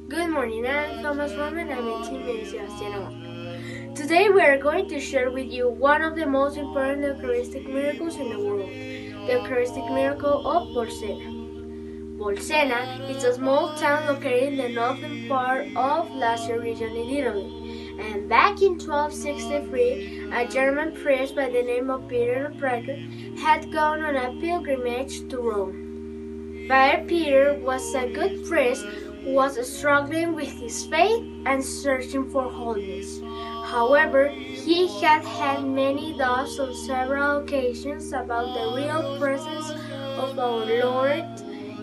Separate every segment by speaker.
Speaker 1: Good morning, I'm Thomas Roman. I'm 18 years old. Today we are going to share with you one of the most important Eucharistic miracles in the world, the Eucharistic miracle of Bolsena. Bolsena is a small town located in the northern part of Lazio region in Italy. And back in 1263, a German priest by the name of Peter the Prager had gone on a pilgrimage to Rome. Father Peter was a good priest who was struggling with his faith and searching for holiness. However, he had had many doubts on several occasions about the real presence of our Lord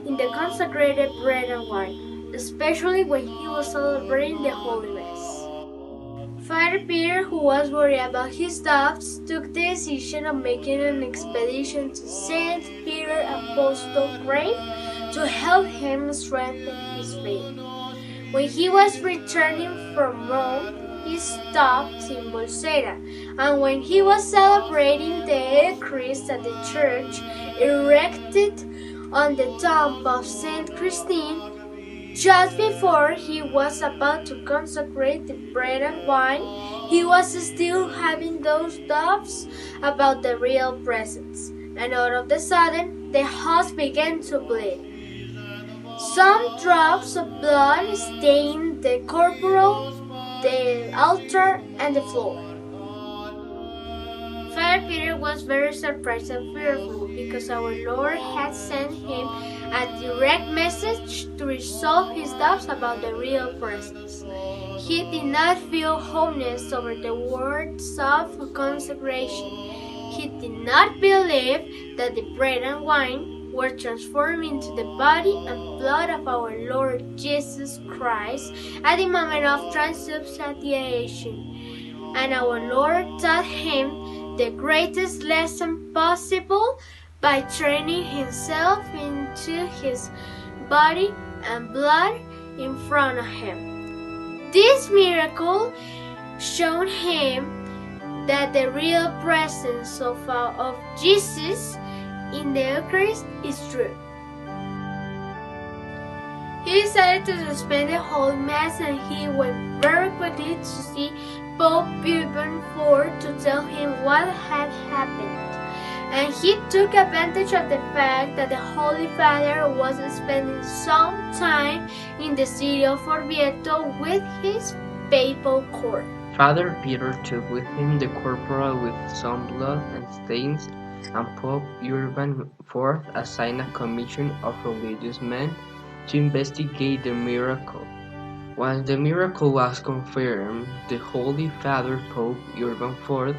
Speaker 1: in the consecrated bread and wine, especially when he was celebrating the Holy Mass. Father Peter, who was worried about his doubts, took the decision of making an expedition to St. Peter Apostle's grave to help him strengthen his faith. When he was returning from Rome, he stopped in Bolsena, and when he was celebrating the Eucharist at the church erected on the tomb of Saint Christine, just before he was about to consecrate the bread and wine, he was still having those doubts about the real presence. And all of a sudden, the host began to bleed. Some drops of blood stained the corporal, the altar, and the floor. Father Peter was very surprised and fearful because our Lord had sent him a direct message to resolve his doubts about the real presence. He did not feel holiness over the words of consecration. He did not believe that the bread and wine were transformed into the body and blood of our Lord Jesus Christ at the moment of transubstantiation. And our Lord taught him the greatest lesson possible by turning himself into his body and blood in front of him. This miracle showed him that the real presence of Jesus in the Eucharist is true. He decided to suspend the whole Mass, and he went very quickly to see Pope Urban IV to tell him what had happened. And he took advantage of the fact that the Holy Father was spending some time in the city of Orvieto with his papal court.
Speaker 2: Father Peter took with him the corporal with some blood and stains, and Pope Urban IV assigned a commission of religious men to investigate the miracle. Once the miracle was confirmed, the Holy Father Pope Urban IV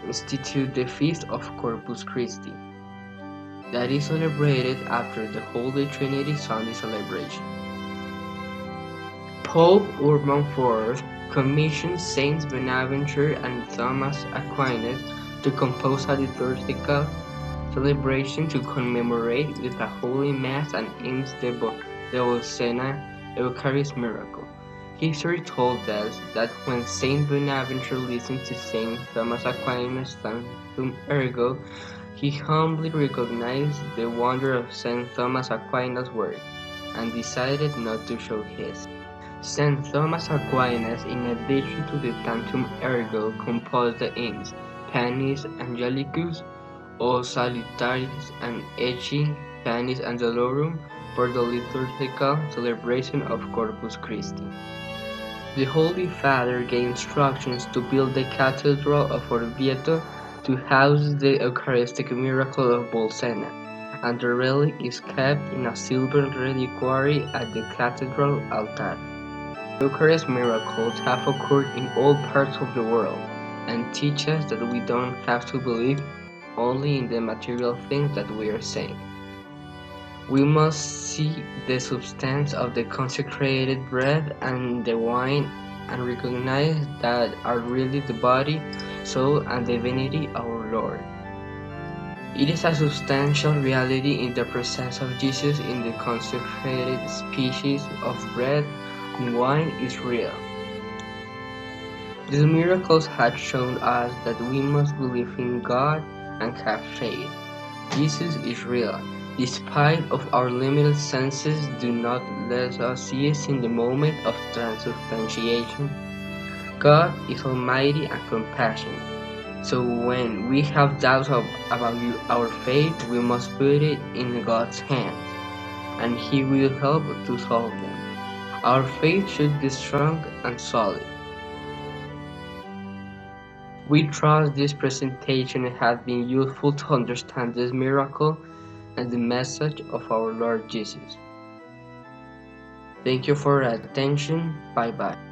Speaker 2: instituted the Feast of Corpus Christi, that is celebrated after the Holy Trinity Sunday celebration. Pope Urban IV commissioned Saints Bonaventure and Thomas Aquinas to compose a liturgical celebration to commemorate with a Holy Mass and aims the Bolsena Eucharist miracle. History told us that when Saint Bonaventure listened to Saint Thomas Aquinas' Tantum Ergo, he humbly recognized the wonder of Saint Thomas Aquinas' work, and decided not to show his. Saint Thomas Aquinas, in addition to the Tantum Ergo, composed the hymns Panis Angelicus, O Salutaris, and Ecce Panis Angelorum for the liturgical celebration of Corpus Christi. The Holy Father gave instructions to build the Cathedral of Orvieto to house the Eucharistic miracle of Bolsena, and the relic is kept in a silver reliquary at the cathedral altar. Eucharist miracles have occurred in all parts of the world, and teach us that we don't have to believe only in the material things that we are saying. We must see the substance of the consecrated bread and the wine and recognize that are really the body, soul, and divinity of our Lord. It is a substantial reality in the presence of Jesus in the consecrated species of bread and wine is real. These miracles have shown us that we must believe in God and have faith. Jesus is real. Despite of our limited senses, do not let us see it in the moment of transubstantiation. God is almighty and compassionate. So when we have doubts about our faith, we must put it in God's hands, and He will help to solve them. Our faith should be strong and solid. We trust this presentation has been useful to understand this miracle and the message of our Lord Jesus. Thank you for your attention. Bye bye.